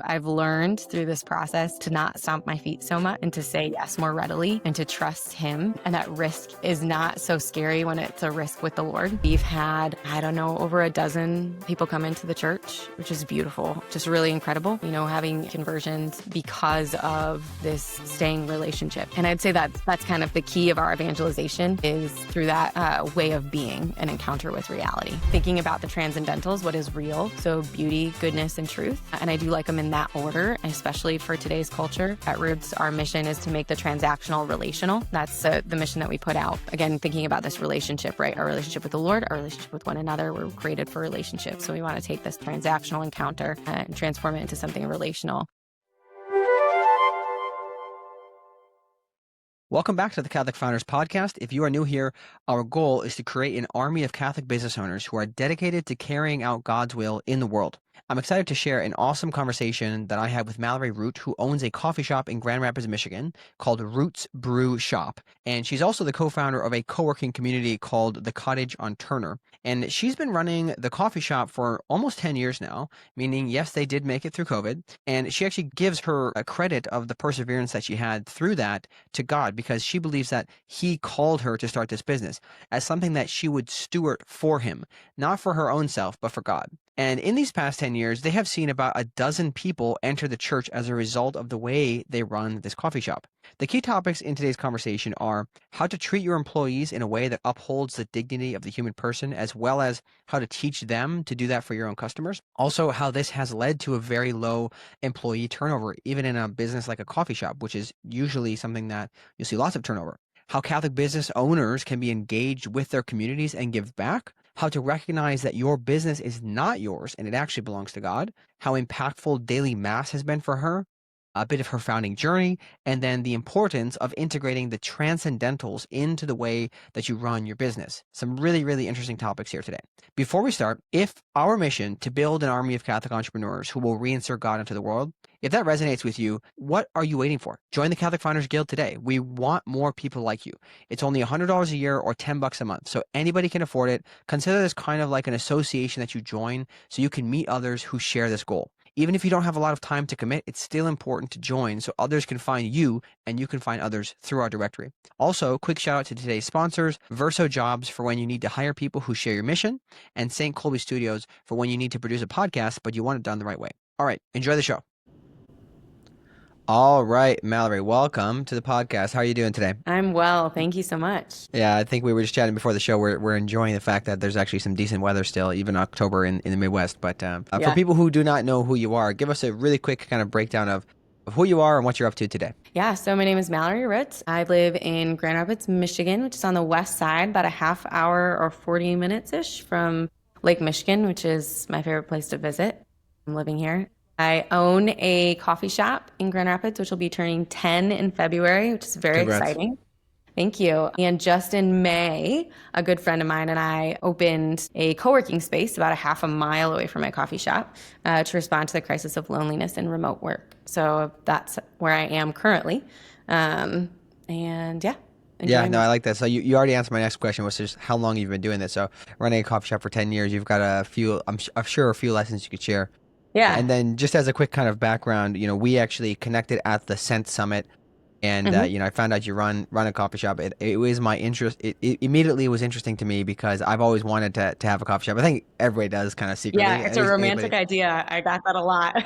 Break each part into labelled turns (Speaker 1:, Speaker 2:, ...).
Speaker 1: I've learned through this process to not stomp my feet so much and to say yes more readily and to trust him. And that risk is not so scary when it's a risk with the Lord. We've had, I don't know, over a dozen people come into the church, which is beautiful, just really incredible, having conversions because of this staying relationship. And I'd say that that's kind of the key of our evangelization is through that way of being an encounter with reality. Thinking about the transcendentals, what is real, so beauty, goodness, and truth. And I do like them in that order, especially for today's culture. At Roots, our mission is to make the transactional relational. That's the mission that we put out. Again, thinking about this relationship, right? Our relationship with the Lord, our relationship with one another. We're created for relationships. So we want to take this transactional encounter and transform it into something relational.
Speaker 2: Welcome back to the Catholic Founders Podcast. If you are new here, our goal is to create an army of Catholic business owners who are dedicated to carrying out God's will in the world. I'm excited to share an awesome conversation that I had with Mallory Root, who owns a coffee shop in Grand Rapids, Michigan called Roots Brew Shop. And she's also the co-founder of a co-working community called The Cottage on Turner. And she's been running the coffee shop for almost 10 years now, meaning, yes, they did make it through COVID. And she actually gives her a credit of the perseverance that she had through that to God, because she believes that he called her to start this business as something that she would steward for him, not for her own self, but for God. And in these past 10 years, they have seen about a dozen people enter the church as a result of the way they run this coffee shop. The key topics in today's conversation are how to treat your employees in a way that upholds the dignity of the human person, as well as how to teach them to do that for your own customers. Also, how this has led to a very low employee turnover, even in a business like a coffee shop, which is usually something that you'll see lots of turnover. How Catholic business owners can be engaged with their communities and give back. How to recognize that your business is not yours and it actually belongs to God. How impactful daily mass has been for her. A bit of her founding journey, and then the importance of integrating the transcendentals into the way that you run your business. Some really, really interesting topics here today. Before we start, if our mission to build an army of Catholic entrepreneurs who will reinsert God into the world, if that resonates with you, what are you waiting for? Join the Catholic Founders Guild today. We want more people like you. It's only $100 a year or $10 a month, so anybody can afford it. Consider this kind of like an association that you join so you can meet others who share this goal. Even if you don't have a lot of time to commit, it's still important to join so others can find you and you can find others through our directory. Also, quick shout out to today's sponsors, Verso Jobs for when you need to hire people who share your mission, and St. Colby Studios for when you need to produce a podcast, but you want it done the right way. All right, enjoy the show. All right, Mallory, welcome to the podcast. How are you doing today?
Speaker 1: I'm well. Thank you so much.
Speaker 2: Yeah, I think we were just chatting before the show. We're enjoying the fact that there's actually some decent weather still, even October in the Midwest. But for people who do not know who you are, give us a really quick kind of breakdown of who you are and what you're up to today.
Speaker 1: Yeah, so my name is Mallory Ritz. I live in Grand Rapids, Michigan, which is on the west side, about a half hour or 40 minutes-ish from Lake Michigan, which is my favorite place to visit. I'm living here. I own a coffee shop in Grand Rapids, which will be turning 10 in February, which is very exciting. Thank you. And just in May, a good friend of mine and I opened a co-working space about a half a mile away from my coffee shop to respond to the crisis of loneliness and remote work. So that's where I am currently. I
Speaker 2: like that. So you already answered my next question, which is how long you've been doing this. So running a coffee shop for 10 years, you've got a few, I'm sure a few lessons you could share.
Speaker 1: Yeah.
Speaker 2: And then just as a quick kind of background, we actually connected at the Scent Summit. And, I found out you run a coffee shop. It was my interest. It immediately was interesting to me because I've always wanted to have a coffee shop. I think everybody does kind of secretly.
Speaker 1: Yeah, it's a romantic idea. I got that a lot.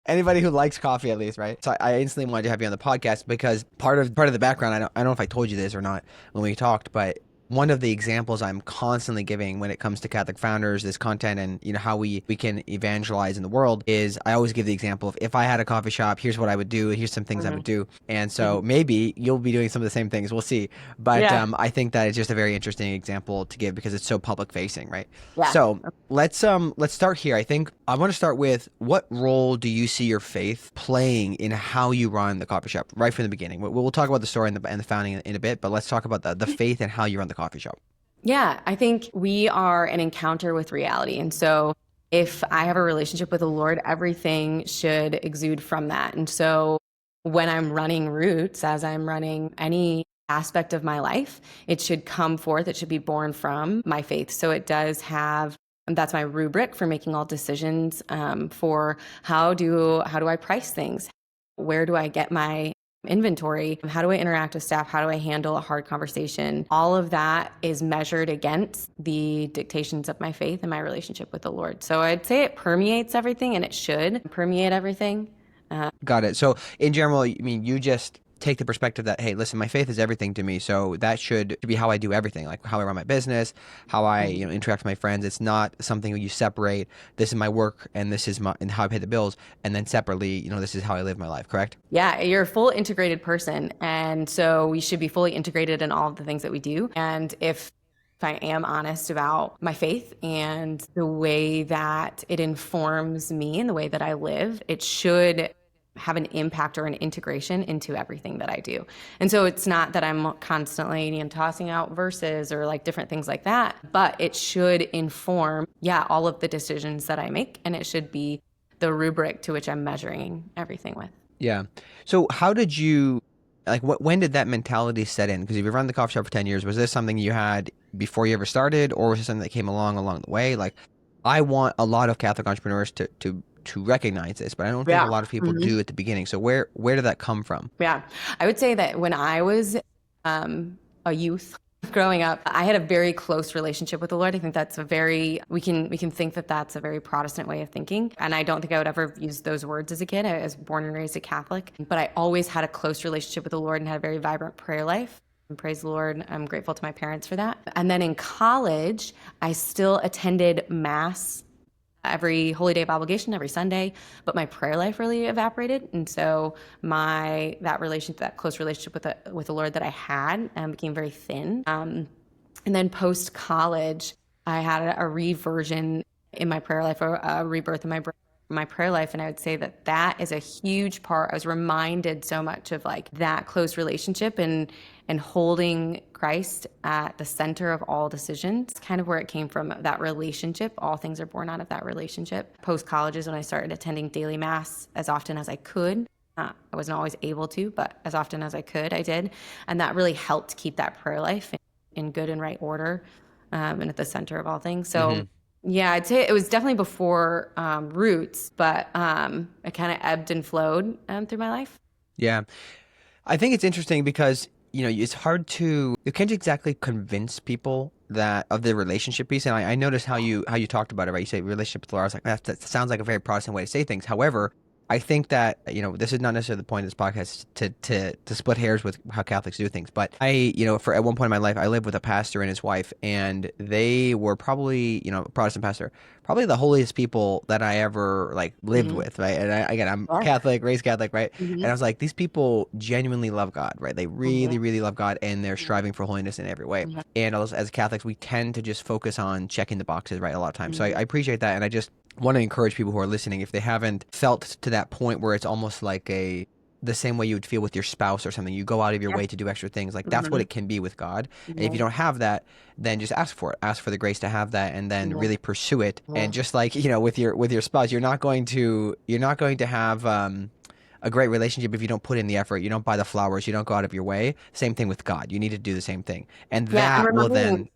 Speaker 2: Anybody who likes coffee, at least, right? So I instantly wanted to have you on the podcast because part of the background, I don't know if I told you this or not when we talked, but one of the examples I'm constantly giving when it comes to Catholic founders, this content and how we can evangelize in the world is I always give the example of if I had a coffee shop, here's what I would do, here's some things I would do. And so maybe you'll be doing some of the same things. We'll see. But I think that it's just a very interesting example to give because it's so public facing, right? Yeah. So let's start here. I think I want to start with what role do you see your faith playing in how you run the coffee shop right from the beginning? We'll talk about the story and the founding in a bit, but let's talk about the faith and how you run the coffee shop.
Speaker 1: Yeah, I think we are an encounter with reality. And so if I have a relationship with the Lord, everything should exude from that. And so when I'm running Roots, as I'm running any aspect of my life, it should come forth, it should be born from my faith. So it does have And that's my rubric for making all decisions, for how do I price things? Where do I get my inventory? How do I interact with staff? How do I handle a hard conversation? All of that is measured against the dictations of my faith and my relationship with the Lord. So I'd say it permeates everything, and it should permeate everything.
Speaker 2: Got it. So in general, I mean, you just take the perspective that, hey, listen, my faith is everything to me. So that should be how I do everything, like how I run my business, how I, interact with my friends. It's not something where you separate, this is my work and this is and how I pay the bills. And then separately, this is how I live my life, correct?
Speaker 1: Yeah, you're a full integrated person. And so we should be fully integrated in all of the things that we do. And if I am honest about my faith and the way that it informs me and the way that I live, it should have an impact or an integration into everything that I do. And so it's not that I'm constantly tossing out verses or like different things like that, but it should inform, all of the decisions that I make. And it should be the rubric to which I'm measuring everything with.
Speaker 2: Yeah. So how did you, like, when did that mentality set in? Because if you've run the coffee shop for 10 years, was this something you had before you ever started, or was it something that came along the way? Like, I want a lot of Catholic entrepreneurs to recognize this, but I don't think a lot of people do at the beginning. So where did that come from?
Speaker 1: Yeah, I would say that when I was a youth growing up, I had a very close relationship with the Lord. I think that's we can think that that's a very Protestant way of thinking. And I don't think I would ever use those words as a kid. I was born and raised a Catholic, but I always had a close relationship with the Lord and had a very vibrant prayer life. And praise the Lord, I'm grateful to my parents for that. And then in college, I still attended Mass every holy day of obligation, every Sunday, but my prayer life really evaporated. And so that close relationship with the Lord that I had became very thin. And then post college, I had a reversion in my prayer life, or a rebirth in my prayer life. And I would say that is a huge part. I was reminded so much of like that close relationship and holding Christ at the center of all decisions, kind of where it came from, that relationship. All things are born out of that relationship. Post-college is when I started attending daily Mass as often as I could. I wasn't always able to, but as often as I could, I did. And that really helped keep that prayer life in good and right order, and at the center of all things. So yeah, I'd say it was definitely before Roots, but it kind of ebbed and flowed through my life.
Speaker 2: Yeah. I think it's interesting because it's hard you can't exactly convince people of the relationship piece. And I noticed how you talked about it, right? You say relationship with the Lord. I was like, that sounds like a very Protestant way to say things. However, I think that, this is not necessarily the point of this podcast to split hairs with how Catholics do things. But at one point in my life, I lived with a pastor and his wife, and they were probably, a Protestant pastor, probably the holiest people that I ever lived with, right? And I'm Catholic, raised Catholic, right? And I was like, these people genuinely love God, right? They really, really love God, and they're striving for holiness in every way. And as Catholics, we tend to just focus on checking the boxes, right? A lot of times. So I appreciate that, and I just want to encourage people who are listening, if they haven't felt to that point where it's almost like the same way you would feel with your spouse or something, you go out of your way to do extra things, like that's what it can be with God. And if you don't have that, then just ask for it, ask for the grace to have that, and then really pursue it. And just like with your spouse, you're not going to have a great relationship if you don't put in the effort, you don't buy the flowers, you don't go out of your way. Same thing with God, you need to do the same thing, and that will then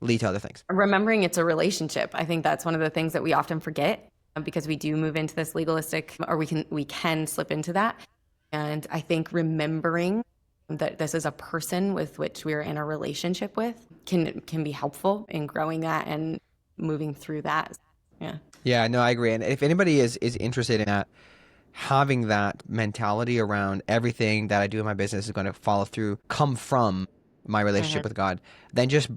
Speaker 2: lead to other things.
Speaker 1: Remembering it's a relationship. I think that's one of the things that we often forget, because we do move into this legalistic, or we can slip into that. And I think remembering that this is a person with which we're in a relationship with can be helpful in growing that and moving through that.
Speaker 2: Yeah, no, I agree. And if anybody is interested in that, having that mentality around everything that I do in my business is going to follow through, come from my relationship with God, then just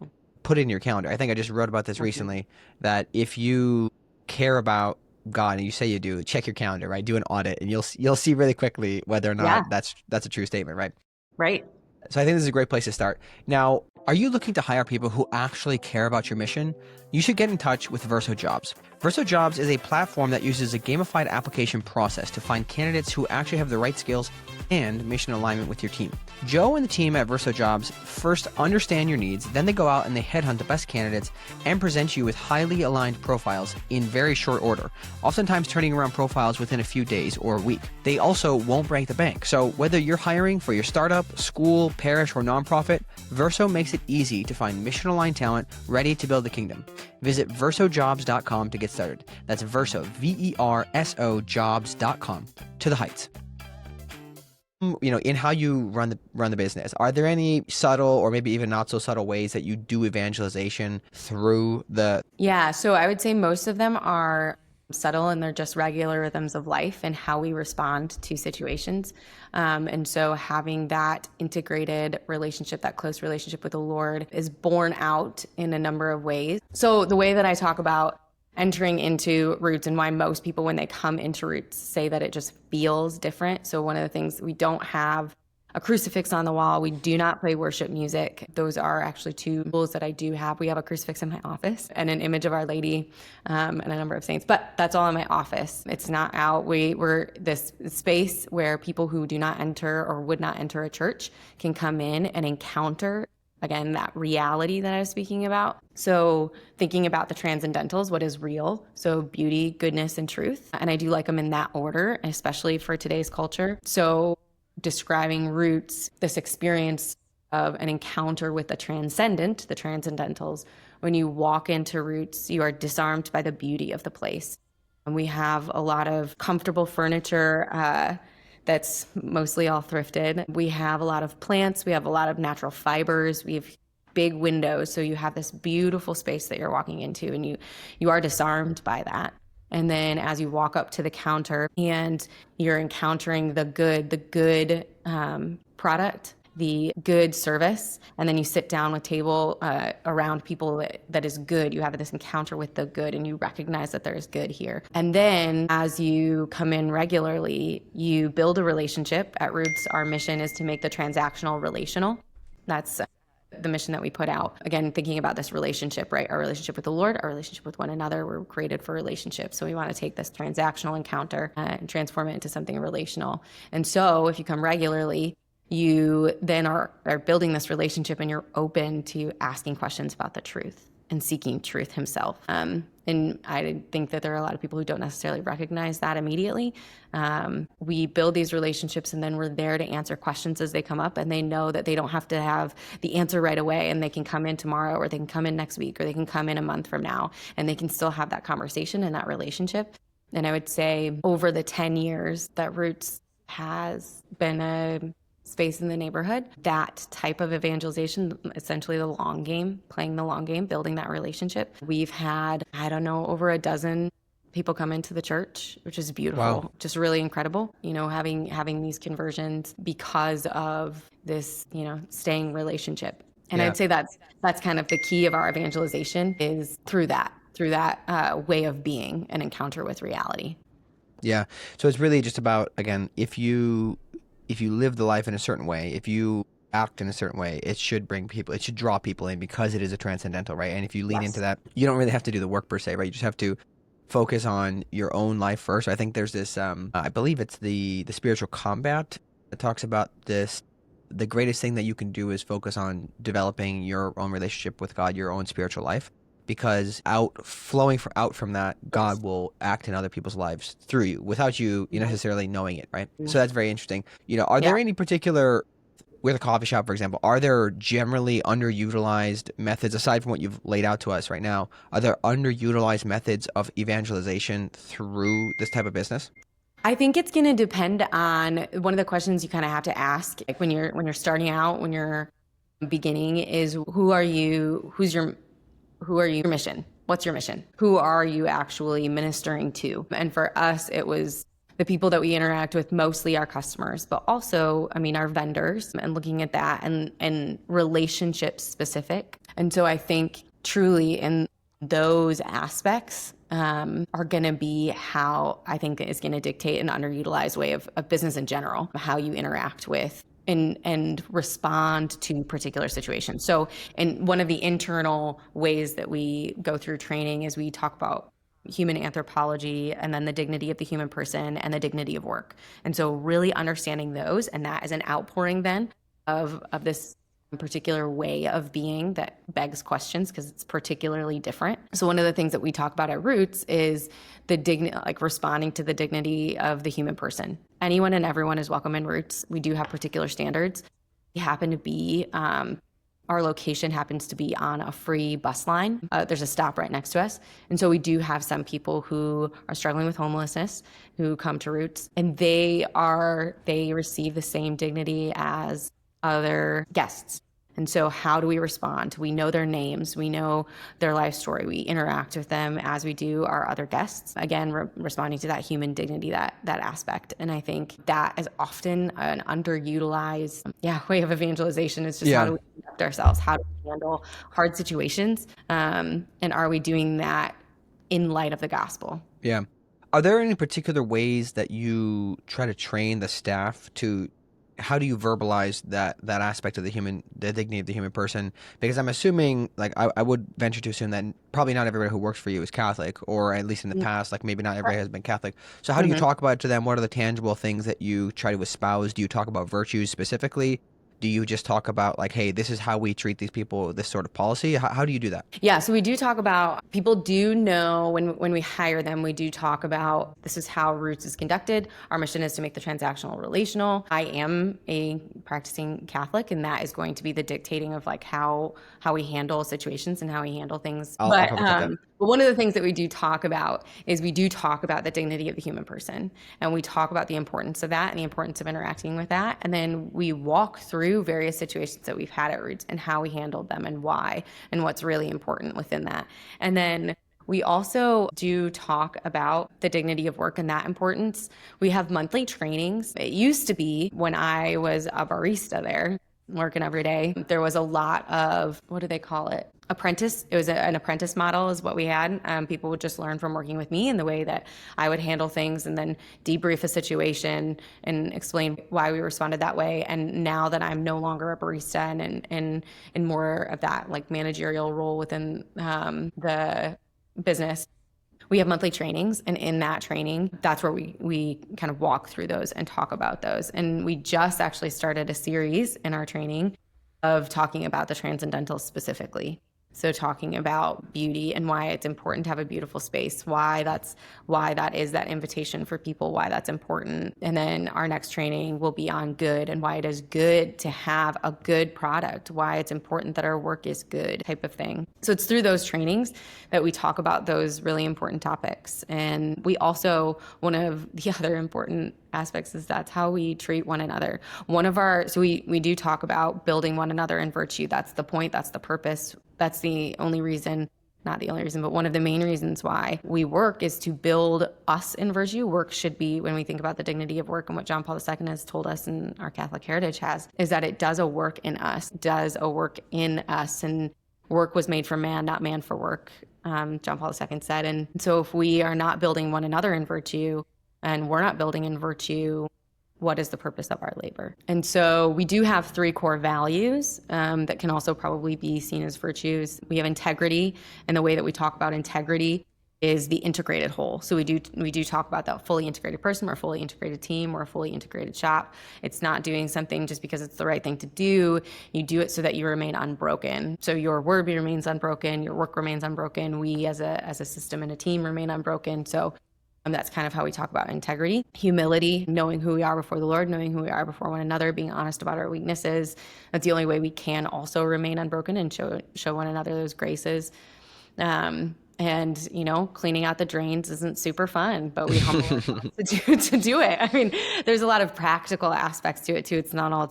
Speaker 2: put it in your calendar. I think I just wrote about this recently, that if you care about God and you say you do, check your calendar, right? Do an audit, and you'll see really quickly whether or not that's a true statement, right?
Speaker 1: Right.
Speaker 2: So I think this is a great place to start. Now, are you looking to hire people who actually care about your mission? You should get in touch with Verso Jobs. Verso Jobs is a platform that uses a gamified application process to find candidates who actually have the right skills and mission alignment with your team. Joe and the team at Verso Jobs first understand your needs, then they go out and they headhunt the best candidates and present you with highly aligned profiles in very short order, oftentimes turning around profiles within a few days or a week. They also won't break the bank. So whether you're hiring for your startup, school, parish, or nonprofit, Verso makes it easy to find mission-aligned talent ready to build the kingdom. Visit versojobs.com to get started. That's Verso, VERSO jobs.com. To the heights. In how you run the business, are there any subtle or maybe even not so subtle ways that you do evangelization through the?
Speaker 1: Yeah, so I would say most of them are subtle and they're just regular rhythms of life and how we respond to situations. And so having that integrated relationship, that close relationship with the Lord is borne out in a number of ways. So the way that I talk about entering into Roots and why most people, when they come into Roots, say that it just feels different. So one of the things, we don't have a crucifix on the wall. We do not play worship music. Those are actually two rules that I do have. We have a crucifix in my office and an image of Our Lady and a number of saints, but that's all in my office. It's not out. We're this space where people who do not enter or would not enter a church can come in and encounter, again, that reality that I was speaking about. So thinking about the transcendentals, what is real? So beauty, goodness, and truth. And I do like them in that order, especially for today's culture. So describing Roots, this experience of an encounter with the transcendent, the transcendentals. When you walk into Roots, you are disarmed by the beauty of the place. And we have a lot of comfortable furniture that's mostly all thrifted. We have a lot of plants. We have a lot of natural fibers. We have big windows. So you have this beautiful space that you're walking into, and you are disarmed by that. And then as you walk up to the counter and you're encountering the good product, the good service, and then you sit down with table around people that is good. You have this encounter with the good and you recognize that there is good here. And then as you come in regularly, you build a relationship. At Roots, our mission is to make the transactional relational. That's the mission that we put out. Again, thinking about this relationship, right? Our relationship with the Lord, our relationship with one another. We're created for relationships. So we want to take this transactional encounter and transform it into something relational. And so if you come regularly, you then are building this relationship and you're open to asking questions about the truth and seeking truth himself. And I think that there are a lot of people who don't necessarily recognize that immediately. We build these relationships and then we're there to answer questions as they come up, and they know that they don't have to have the answer right away, and they can come in tomorrow or they can come in next week or they can come in a month from now, and they can still have that conversation and that relationship. And I would say over the 10 years that Roots has been a space in the neighborhood, that type of evangelization, essentially the long game, playing the long game, building that relationship. We've had, over a dozen people come into the church, which is beautiful.
Speaker 2: Wow.
Speaker 1: Just really incredible, having these conversions because of this, staying relationship. And
Speaker 2: Yeah.
Speaker 1: I'd say that's kind of the key of our evangelization is through that way of being, an encounter with reality.
Speaker 2: Yeah. So it's really just about, again, if you live the life in a certain way, if you act in a certain way, it should draw people in because it is a transcendental, right? And if you lean into that, you don't really have to do the work per se, right? You just have to focus on your own life first. I think there's this, I believe it's the spiritual combat that talks about this. The greatest thing that you can do is focus on developing your own relationship with God, your own spiritual life. Because flowing from that, God will act in other people's lives through you without you necessarily knowing it, right? So that's very interesting. Are there any particular, with a coffee shop, for example, are there generally underutilized methods, aside from what you've laid out to us right now, are there underutilized methods of evangelization through this type of business?
Speaker 1: I think it's going to depend on one of the questions you kind of have to ask, like when you're starting out, when you're beginning, is who are you? Who's your mission? What's your mission? Who are you actually ministering to? And for us, it was the people that we interact with, mostly our customers, but also, our vendors, and looking at that and relationship specific. And so I think truly in those aspects are going to be how I think is going to dictate an underutilized way of business in general, how you interact with and respond to particular situations. So, and one of the internal ways that we go through training is we talk about human anthropology and then the dignity of the human person and the dignity of work. And so really understanding those, and that is an outpouring then of this particular way of being that begs questions because it's particularly different. So one of the things that we talk about at Roots is the dignity, like responding to the dignity of the human person. Anyone and everyone is welcome in Roots. We do have particular standards. We happen to be Our location happens to be on a free bus line. There's a stop right next to us. And so we do have some people who are struggling with homelessness who come to Roots, and they receive the same dignity as other guests. And so how do we respond? We know their names, we know their life story, we interact with them as we do our other guests. Again, responding to that human dignity, that aspect. And I think that is often an underutilized way of evangelization. Is just how do we conduct ourselves? How do we handle hard situations? And are we doing that in light of the gospel?
Speaker 2: Yeah. Are there any particular ways that you try to train the staff to, how do you verbalize that aspect of the dignity of the human person? Because I'm assuming, like, I would venture to assume that probably not everybody who works for you is Catholic, or at least in the past, like maybe not everybody has been Catholic. So how do you talk about it to them? What are the tangible things that you try to espouse? Do you talk about virtues specifically? Do you just talk about like, hey, this is how we treat these people, this sort of policy? How do you do that?
Speaker 1: Yeah, so we do talk about, people do know when we hire them, we do talk about this is how Roots is conducted. Our mission is to make the transactional relational. I am a practicing Catholic, and that is going to be the dictating of like how we handle situations and how we handle things. But one of the things that we do talk about is we do talk about the dignity of the human person, and we talk about the importance of that and the importance of interacting with that. And then we walk through various situations that we've had at Roots and how we handled them and why and what's really important within that. And then we also do talk about the dignity of work and that importance. We have monthly trainings. It used to be when I was a barista there, working every day, there was a lot of, what do they call it? Apprentice. It was an apprentice model is what we had. People would just learn from working with me and the way that I would handle things, and then debrief a situation and explain why we responded that way. And now that I'm no longer a barista and in more of that like managerial role within the business, we have monthly trainings, and in that training, that's where we kind of walk through those and talk about those. And we just actually started a series in our training of talking about the transcendental specifically. So talking about beauty and why it's important to have a beautiful space, why that is that invitation for people, why that's important. And then our next training will be on good and why it is good to have a good product, why it's important that our work is good, type of thing. So it's through those trainings that we talk about those really important topics. And we also, one of the other important aspects is that's how we treat one another. So we do talk about building one another in virtue. That's the point, that's the purpose. That's the only reason, not the only reason, but one of the main reasons why we work is to build us in virtue. Work should be, when we think about the dignity of work and what John Paul II has told us and our Catholic heritage has, is that it does a work in us, and work was made for man, not man for work, John Paul II said. And so if we are not building one another in virtue, and we're not building in virtue, what is the purpose of our labor? And so we do have 3 core values that can also probably be seen as virtues. We have integrity, and the way that we talk about integrity is the integrated whole. So we do talk about that fully integrated person, we're a fully integrated team, we're a fully integrated shop. It's not doing something just because it's the right thing to do. You do it so that you remain unbroken. So your word remains unbroken, your work remains unbroken, we as a system and a team remain unbroken. So that's kind of how we talk about integrity. Humility, knowing who we are before the Lord, knowing who we are before one another, being honest about our weaknesses. That's the only way we can also remain unbroken and show one another those graces. And, cleaning out the drains isn't super fun, but we humble ourselves to do it. I mean, there's a lot of practical aspects to it too. It's not all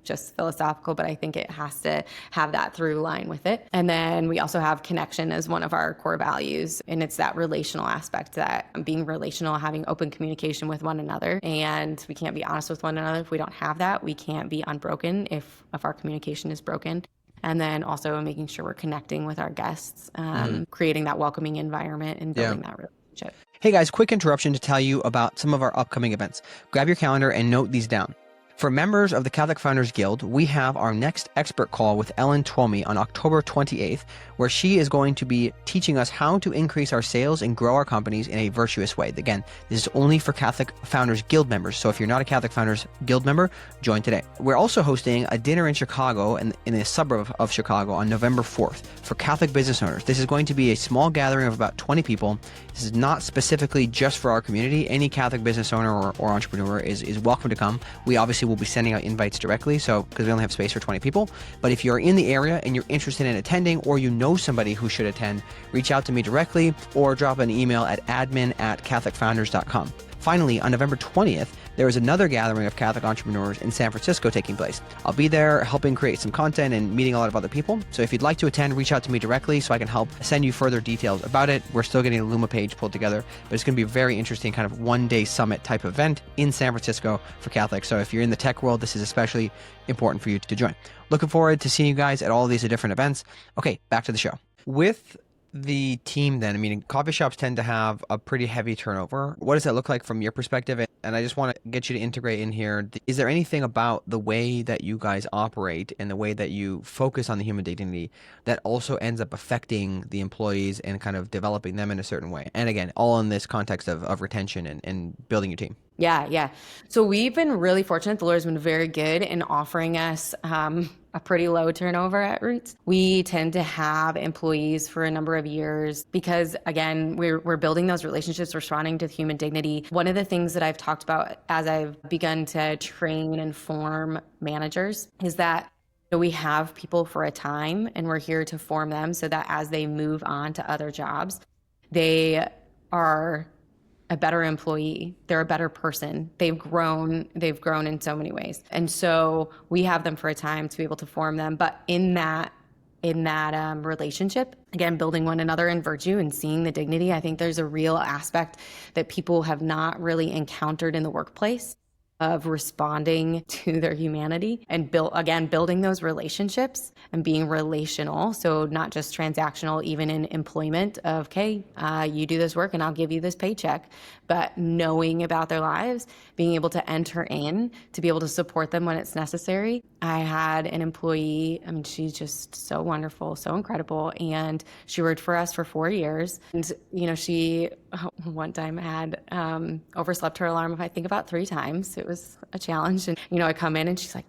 Speaker 1: just philosophical, but I think it has to have that through line with it. And then we also have connection as one of our core values. And it's that relational aspect, that being relational, having open communication with one another. And we can't be honest with one another if we don't have that. We can't be unbroken if our communication is broken. And then also making sure we're connecting with our guests, creating that welcoming environment and building that relationship.
Speaker 2: Hey guys, quick interruption to tell you about some of our upcoming events. Grab your calendar and note these down. For members of the Catholic Founders Guild, we have our next expert call with Ellen Twomey on October 28th, where she is going to be teaching us how to increase our sales and grow our companies in a virtuous way. Again, this is only for Catholic Founders Guild members, so if you're not a Catholic Founders Guild member, join today. We're also hosting a dinner in Chicago and in a suburb of Chicago on November 4th for Catholic business owners. This is going to be a small gathering of about 20 people. This is not specifically just for our community. Any Catholic business owner or entrepreneur is welcome to come. We obviously will be sending out invites directly, so because we only have space for 20 people. But if you're in the area and you're interested in attending, or you know somebody who should attend, reach out to me directly or drop an email at admin@catholicfounders.com. Finally, on November 20th, there is another gathering of Catholic entrepreneurs in San Francisco taking place. I'll be there helping create some content and meeting a lot of other people. So if you'd like to attend, reach out to me directly so I can help send you further details about it. We're still getting a Luma page pulled together, but it's going to be a very interesting kind of one-day summit type event in San Francisco for Catholics. So if you're in the tech world, this is especially important for you to join. Looking forward to seeing you guys at all of these different events. Okay, back to the show. With the team then, I mean, coffee shops tend to have a pretty heavy turnover. What does that look like from your perspective? And I just want to get you to integrate in here. Is there anything about the way that you guys operate and the way that you focus on the human dignity that also ends up affecting the employees and kind of developing them in a certain way? And again, all in this context of retention and building your team.
Speaker 1: Yeah. So we've been really fortunate. The Lord's been very good in offering us a pretty low turnover at Roots. We tend to have employees for a number of years because, again, we're building those relationships, responding to human dignity. One of the things that I've talked about as I've begun to train and form managers is that we have people for a time and we're here to form them so that as they move on to other jobs, they are a better employee. They're a better person. They've grown in so many ways. And so we have them for a time to be able to form them. But in that relationship, again, building one another in virtue and seeing the dignity, I think there's a real aspect that people have not really encountered in the workplace of responding to their humanity and building those relationships and being relational. So not just transactional, even in employment of, okay, you do this work and I'll give you this paycheck, but knowing about their lives, being able to enter in, to be able to support them when it's necessary. I had an employee, I mean, she's just so wonderful, so incredible. And she worked for us for 4 years. And, she one time had overslept her alarm, I think about 3 times. It was a challenge. And, I come in and she's like,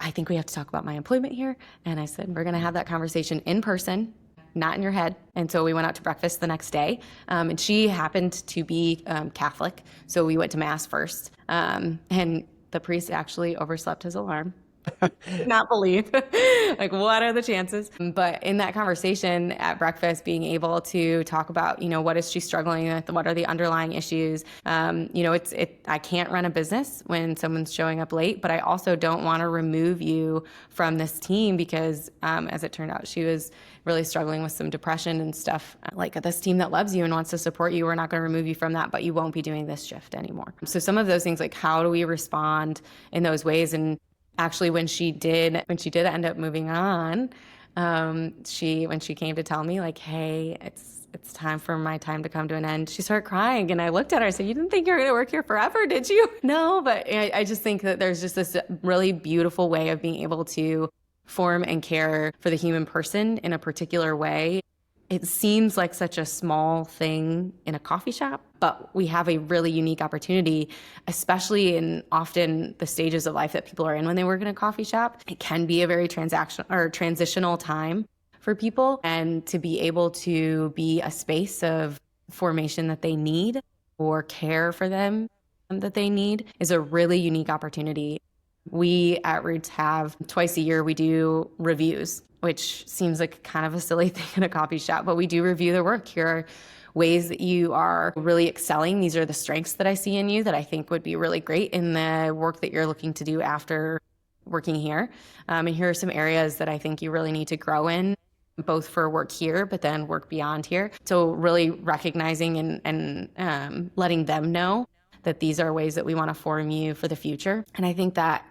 Speaker 1: I think we have to talk about my employment here. And I said, we're going to have that conversation in person, not in your head. And so we went out to breakfast the next day. And she happened to be Catholic. So we went to Mass first. And the priest actually overslept his alarm. Did not believe. Like, what are the chances? But in that conversation at breakfast, being able to talk about, what is she struggling with? What are the underlying issues? I can't run a business when someone's showing up late, but I also don't want to remove you from this team because, as it turned out, she was really struggling with some depression and stuff. Like, this team that loves you and wants to support you, we're not going to remove you from that, but you won't be doing this shift anymore. So some of those things, like, how do we respond in those ways? And actually, when she did end up moving on, when she came to tell me, like, hey, it's time for my time to come to an end, she started crying. And I looked at her and said, you didn't think you were going to work here forever, did you? No, but I just think that there's just this really beautiful way of being able to form and care for the human person in a particular way. It seems like such a small thing in a coffee shop, but we have a really unique opportunity, especially in often the stages of life that people are in when they work in a coffee shop. It can be a very transactional or transitional time for people, and to be able to be a space of formation that they need or care for them that they need is a really unique opportunity. We at Roots have twice a year, we do reviews, which seems like kind of a silly thing in a coffee shop, but we do review their work. Here are ways that you are really excelling. These are the strengths that I see in you that I think would be really great in the work that you're looking to do after working here. And here are some areas that I think you really need to grow in, both for work here, but then work beyond here. So really recognizing and letting them know that these are ways that we want to form you for the future. And I think that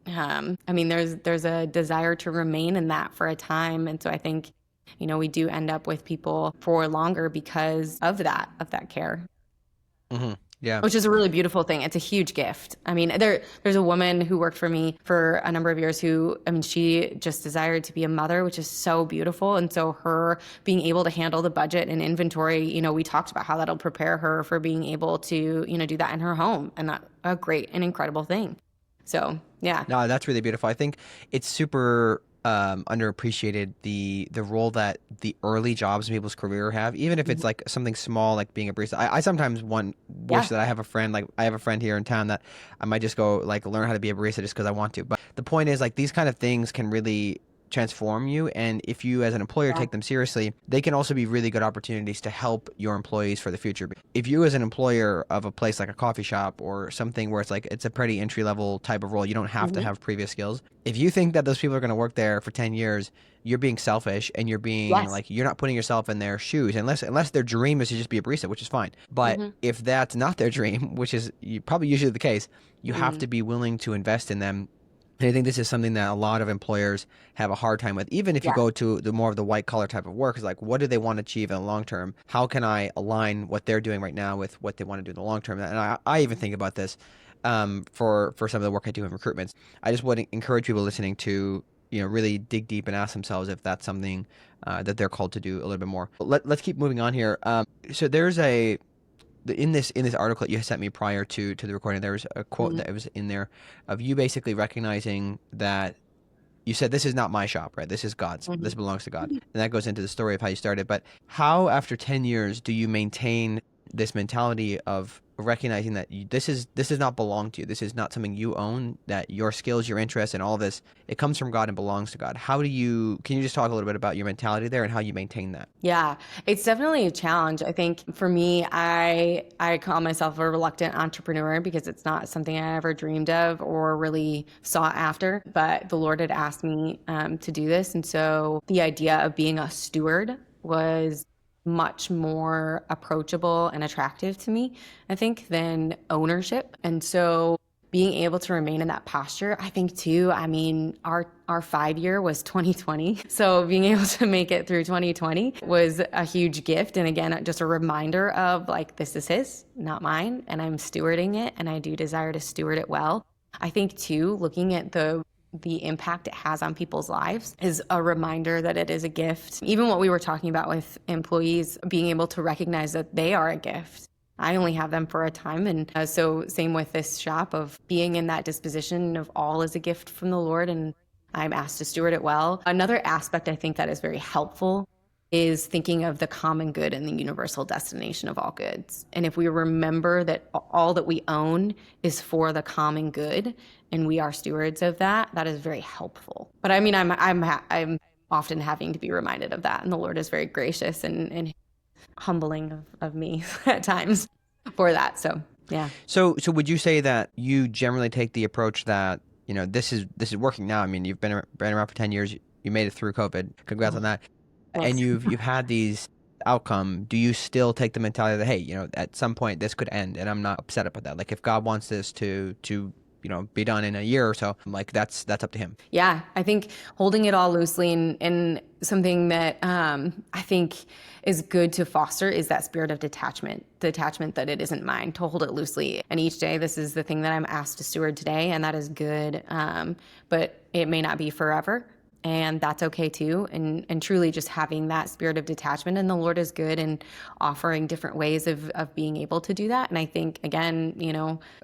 Speaker 1: there's a desire to remain in that for a time. And so I think, we do end up with people for longer because of that care.
Speaker 2: Mm-hmm. Yeah.
Speaker 1: Which is a really beautiful thing. It's a huge gift. I mean, there's a woman who worked for me for a number of years who, she just desired to be a mother, which is so beautiful. And so her being able to handle the budget and inventory, we talked about how that'll prepare her for being able to, do that in her home. And that's a great and incredible thing. So, yeah.
Speaker 2: No, that's really beautiful. I think it's super underappreciated the role that the early jobs in people's career have, even if it's
Speaker 1: Mhm.
Speaker 2: like something small like being a barista. I sometimes wish
Speaker 1: Yeah.
Speaker 2: that I have a friend, like I have a friend here in town that I might just go like learn how to be a barista just because I want to. But the point is like these kind of things can really transform you, and if you as an employer
Speaker 1: Yeah.
Speaker 2: take them seriously, they can also be really good opportunities to help your employees for the future. If you as an employer of a place like a coffee shop or something where it's a pretty entry level type of role, you don't have to
Speaker 1: Mhm.
Speaker 2: have previous skills. If you think that those people are going to work there for 10 years, you're being selfish, and you're being
Speaker 1: Yes.
Speaker 2: like you're not putting yourself in their shoes, unless their dream is to just be a barista, which is fine. But
Speaker 1: Mhm.
Speaker 2: if that's not their dream, which is probably usually the case, you have
Speaker 1: Mm.
Speaker 2: to be willing to invest in them. And I think this is something that a lot of employers have a hard time with. Even if you
Speaker 1: Yeah.
Speaker 2: go to the more of the white collar type of work, is like, what do they want to achieve in the long term? How can I align what they're doing right now with what they want to do in the long term? And I even think about this for some of the work I do in recruitments. I just would encourage people listening to really dig deep and ask themselves if that's something that they're called to do a little bit more. Let's keep moving on here. So there's in this article that you sent me prior to the recording, there was a quote
Speaker 1: Mhm.
Speaker 2: that was in there of you basically recognizing that you said, this is not my shop, right? This is God's. This
Speaker 1: Mhm.
Speaker 2: belongs to God. And that goes into the story of how you started. But how, after 10 years, do you maintain this mentality of recognizing that this does not belong to you? This is not something you own, that your skills, your interests, and all this, it comes from God and belongs to God. Can you just talk a little bit about your mentality there and how you maintain that?
Speaker 1: Yeah, it's definitely a challenge. I think for me, I call myself a reluctant entrepreneur because it's not something I ever dreamed of or really sought after. But the Lord had asked me to do this, and so the idea of being a steward was much more approachable and attractive to me, I think, than ownership. And so being able to remain in that posture, I think too, I mean, our 5 year was 2020. So being able to make it through 2020 was a huge gift. And again, just a reminder of like, this is his, not mine. And I'm stewarding it. And I do desire to steward it well. I think too, looking at the impact it has on people's lives is a reminder that it is a gift. Even what we were talking about with employees, being able to recognize that they are a gift. I only have them for a time. And so same with this shop of being in that disposition of all is a gift from the Lord. And I'm asked to steward it well. Another aspect I think that is very helpful is thinking of the common good and the universal destination of all goods. And if we remember that all that we own is for the common good and we are stewards of that, that is very helpful. But I mean, I'm often having to be reminded of that. And the Lord is very gracious and humbling of me at times for that. So yeah.
Speaker 2: So would you say that you generally take the approach that, this is working now? I mean, you've been around for 10 years. You made it through COVID. Congrats on
Speaker 1: Mhm.
Speaker 2: that. And
Speaker 1: Thanks.
Speaker 2: you've had these outcome. Do you still take the mentality that, hey, at some point this could end and I'm not upset about that? Like if God wants this to be done in a year or so, like that's up to him.
Speaker 1: Yeah, I think holding it all loosely and something that I think is good to foster is that spirit of detachment, the detachment that it isn't mine, to hold it loosely. And each day, this is the thing that I'm asked to steward today, and that is good. But it may not be forever. And that's okay too. And truly just having that spirit of detachment. And the Lord is good and offering different ways of being able to do that. And I think, again,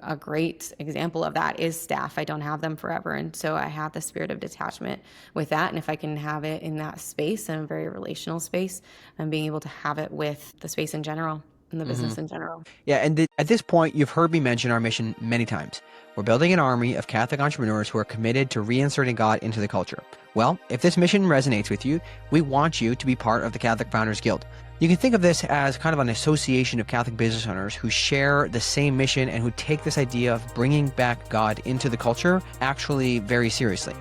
Speaker 1: a great example of that is staff. I don't have them forever. And so I have the spirit of detachment with that. And if I can have it in that space, in a very relational space, and being able to have it with the space in general and the
Speaker 2: Hmm.
Speaker 1: business in general.
Speaker 2: Yeah, and at this point, you've heard me mention our mission many times. We're building an army of Catholic entrepreneurs who are committed to reinserting God into the culture. Well, if this mission resonates with you, we want you to be part of the Catholic Founders Guild. You can think of this as kind of an association of Catholic business owners who share the same mission and who take this idea of bringing back God into the culture actually very seriously.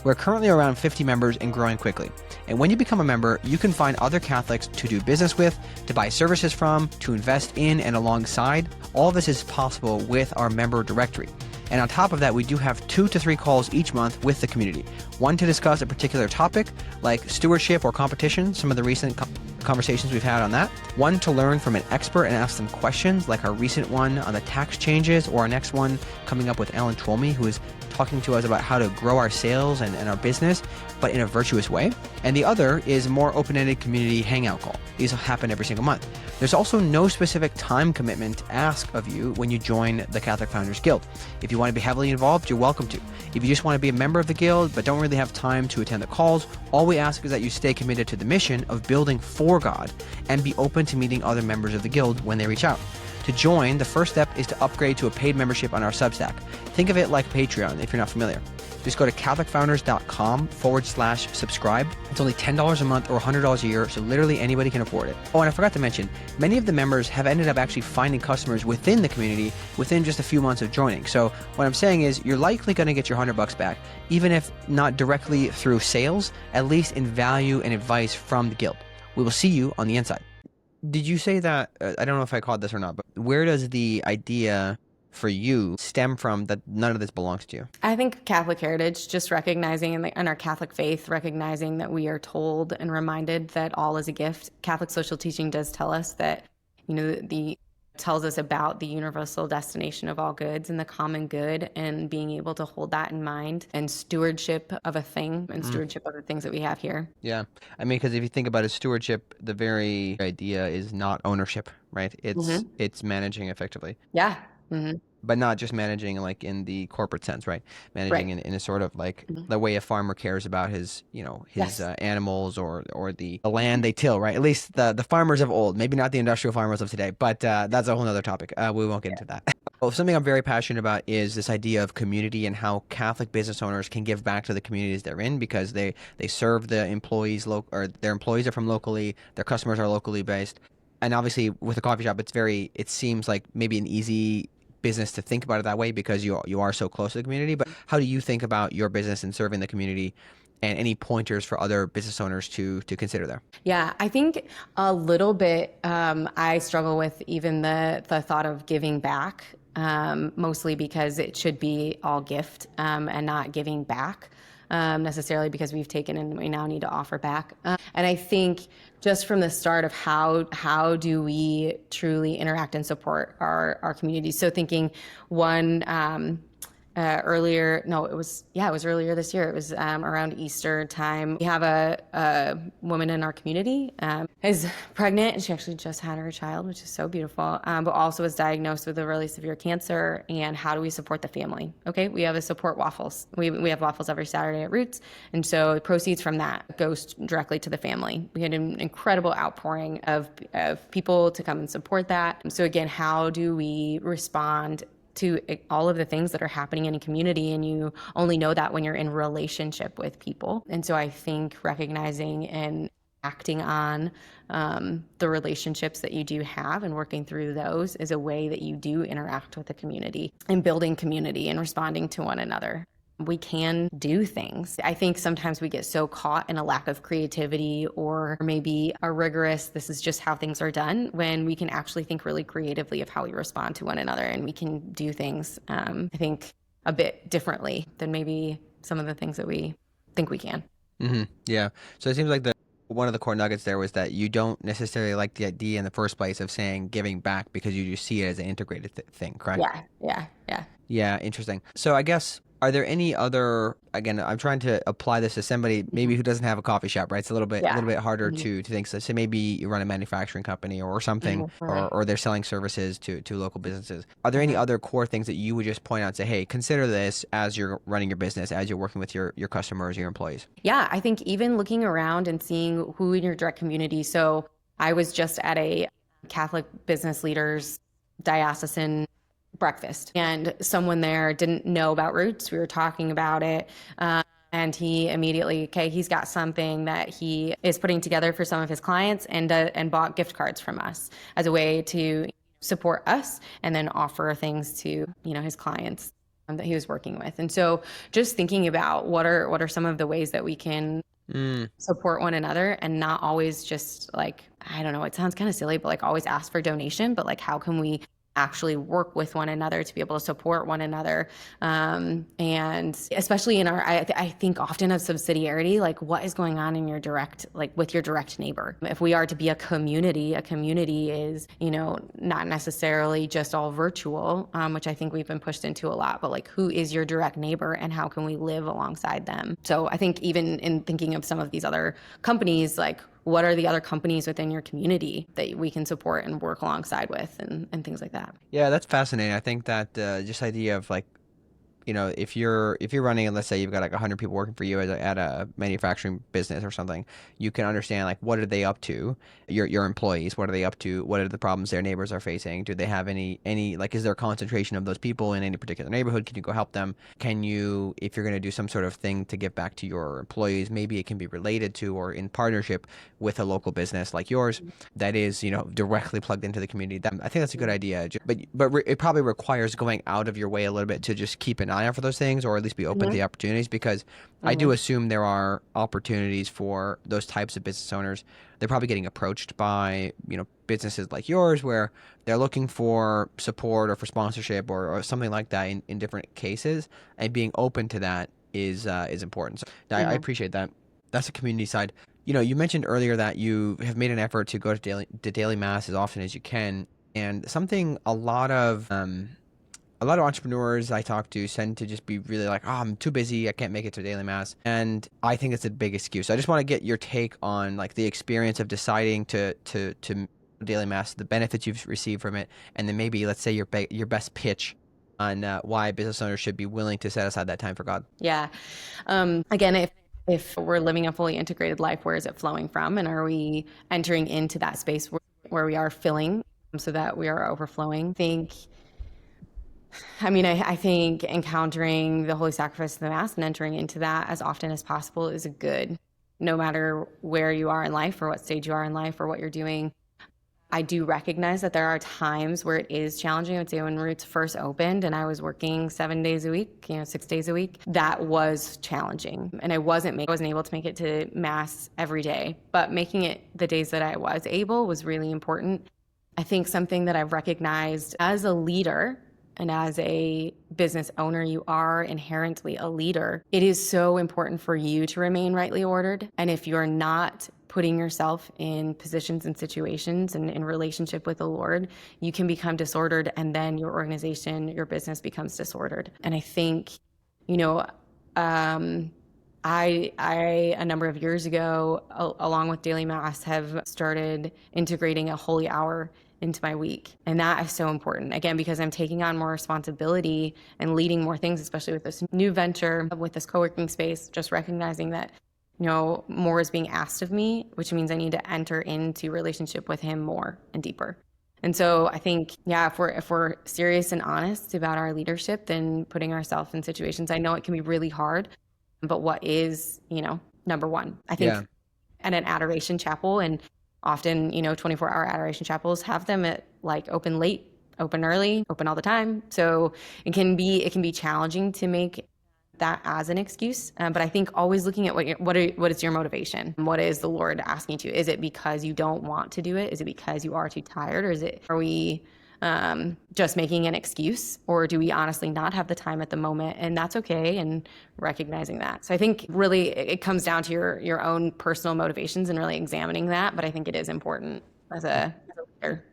Speaker 2: We're currently around 50 members and growing quickly. And when you become a member, you can find other Catholics to do business with, to buy services from, to invest in and alongside. All this is possible with our member directory. And on top of that, we do have 2 to 3 calls each month with the community. One to discuss a particular topic, like stewardship or competition, some of the recent conversations we've had on that. One to learn from an expert and ask them questions, like our recent one on the tax changes, or our next one coming up with Ellen Twomey, who is talking to us about how to grow our sales and our business, but in a virtuous way. And the other is a more open-ended community hangout call. These will happen every single month. There's also no specific time commitment asked of you when you join the Catholic Founders Guild. If you want to be heavily involved, you're welcome to. If you just want to be a member of the Guild but don't really have time to attend the calls, all we ask is that you stay committed to the mission of building for God and be open to meeting other members of the Guild when they reach out. To join, the first step is to upgrade to a paid membership on our Substack. Think of it like Patreon if you're not familiar. Just go to catholicfounders.com/subscribe. It's only $10 a month or $100 a year, so literally anybody can afford it. Oh, and I forgot to mention, many of the members have ended up actually finding customers within the community within just a few months of joining. So what I'm saying is you're likely going to get your $100 back, even if not directly through sales, at least in value and advice from the Guild. We will see you on the inside. Did you say that, I don't know if I caught this or not, but where does the idea for you stem from that none of this belongs to you?
Speaker 1: I think Catholic heritage, just recognizing in our Catholic faith, recognizing that we are told and reminded that all is a gift. Catholic social teaching does tell us that, tells us about the universal destination of all goods and the common good, and being able to hold that in mind, and stewardship of a thing and stewardship of the things that we have here.
Speaker 2: Yeah. I mean, because if you think about it, stewardship, the very idea is not ownership, right? It's managing effectively.
Speaker 1: Yeah.
Speaker 2: But not just managing like in the corporate sense, right? Managing in a sort of like the way a farmer cares about his,
Speaker 1: Yes.
Speaker 2: animals or the land they till, right? At least the farmers of old, maybe not the industrial farmers of today, but that's a whole nother topic. We won't get into that. Well, something I'm very passionate about is this idea of community and how Catholic business owners can give back to the communities they're in, because they serve the employees or their employees are from locally, their customers are locally based. And obviously with a coffee shop, it seems like maybe an easy business to think about it that way because you are so close to the community. But how do you think about your business and serving the community, and any pointers for other business owners to consider there?
Speaker 1: Yeah, I think a little bit, I struggle with even the thought of giving back, mostly because it should be all gift, and not giving back. Necessarily because we've taken and we now need to offer back. And I think just from the start of how do we truly interact and support our community. So thinking one, it was earlier this year. It was around Easter time. We have a woman in our community is pregnant, and she actually just had her child, which is so beautiful, but also was diagnosed with a really severe cancer. And how do we support the family? Okay, we have a support waffles. We have waffles every Saturday at Roots, and so proceeds from that goes directly to the family. We had an incredible outpouring of people to come and support that. So again, how do we respond to all of the things that are happening in a community, and you only know that when you're in relationship with people. And so I think recognizing and acting on the relationships that you do have and working through those is a way that you do interact with the community and building community and responding to one another. We can do things. I think sometimes we get so caught in a lack of creativity or maybe a rigorous, this is just how things are done, when we can actually think really creatively of how we respond to one another, and we can do things, I think, a bit differently than maybe some of the things that we think we can.
Speaker 2: Mm-hmm. Yeah. So it seems like one of the core nuggets there was that you don't necessarily like the idea in the first place of saying giving back because you just see it as an integrated thing, correct?
Speaker 1: Yeah.
Speaker 2: Yeah, interesting. So I guess, are there any other, again, I'm trying to apply this to somebody maybe who doesn't have a coffee shop, right? It's a little bit harder to think. So say maybe you run a manufacturing company or something, or they're selling services to local businesses. Are there any other core things that you would just point out and say, hey, consider this as you're running your business, as you're working with your customers, your employees?
Speaker 1: Yeah, I think even looking around and seeing who in your direct community. So I was just at a Catholic business leaders diocesan breakfast, and someone there didn't know about Roots. We were talking about it, and he immediately, he's got something that he is putting together for some of his clients, and bought gift cards from us as a way to support us and then offer things to his clients that he was working with. And so just thinking about what are some of the ways that we can support one another, and not always just like, I don't know, it sounds kind of silly, but like always ask for donation, but like how can we actually work with one another to be able to support one another, and especially in our, I think often of subsidiarity, like what is going on in your direct, like with your direct neighbor. If we are to be a community is not necessarily just all virtual, which I think we've been pushed into a lot, but like who is your direct neighbor and how can we live alongside them? So I think even in thinking of some of these other companies, like what are the other companies within your community that we can support and work alongside with, and things like that.
Speaker 2: Yeah, that's fascinating. I think that just idea of like if you're running, and let's say you've got like 100 people working for you at a manufacturing business or something, you can understand like what are they up to, your employees, what are they up to, what are the problems their neighbors are facing, do they have any like, is there a concentration of those people in any particular neighborhood? Can you go help them? Can you, if you're going to do some sort of thing to give back to your employees, maybe it can be related to or in partnership with a local business like yours that is, directly plugged into the community. I think that's a good idea. But it probably requires going out of your way a little bit to just keep an eye out for those things, or at least be open to
Speaker 1: Mm-hmm.
Speaker 2: the opportunities, because I do
Speaker 1: Mm-hmm.
Speaker 2: assume there are opportunities for those types of business owners. They're probably getting approached by, businesses like yours where they're looking for support or for sponsorship or something like that in different cases, and being open to that is important. So I
Speaker 1: Mm-hmm.
Speaker 2: appreciate that. That's the community side. You mentioned earlier that you have made an effort to go to daily mass as often as you can, and something a lot of entrepreneurs I talk to tend to just be really like, oh, I'm too busy, I can't make it to daily mass, and I think it's a big excuse. I just want to get your take on like the experience of deciding to daily mass, the benefits you've received from it, and then maybe let's say your best pitch on why business owners should be willing to set aside that time for God.
Speaker 1: Yeah. Again, if we're living a fully integrated life, where is it flowing from? And are we entering into that space where we are filling so that we are overflowing? I think encountering the holy sacrifice of the Mass and entering into that as often as possible is a good, no matter where you are in life or what stage you are in life or what you're doing. I do recognize that there are times where it is challenging. I would say when Roots first opened and I was working 7 days a week, 6 days a week, that was challenging. And I wasn't able to make it to Mass every day, but making it the days that I was able was really important. I think something that I've recognized as a leader and as a business owner, you are inherently a leader. It is so important for you to remain rightly ordered. And if you're not putting yourself in positions and situations and in relationship with the Lord, you can become disordered, and then your organization, your business becomes disordered. And I think, you know, I a number of years ago, along with daily mass, have started integrating a holy hour into my week, and that is so important. Again, because I'm taking on more responsibility and leading more things, especially with this new venture, with this co-working space. Just recognizing that more is being asked of me, which means I need to enter into relationship with Him more and deeper. And so I think, yeah, if we're serious and honest about our leadership, then putting ourselves in situations, I know it can be really hard, but what is, number one? I think
Speaker 2: Yeah.
Speaker 1: at an adoration chapel, and often, 24-hour adoration chapels have them at like open late, open early, open all the time. So it can be challenging to make that as an excuse. But I think always looking at what is your motivation? What is the Lord asking you to? Is it because you don't want to do it? Is it because you are too tired? Or are we just making an excuse, or do we honestly not have the time at the moment? And that's okay, and recognizing that. So I think really it comes down to your own personal motivations and really examining that. But I think it is important as a leader.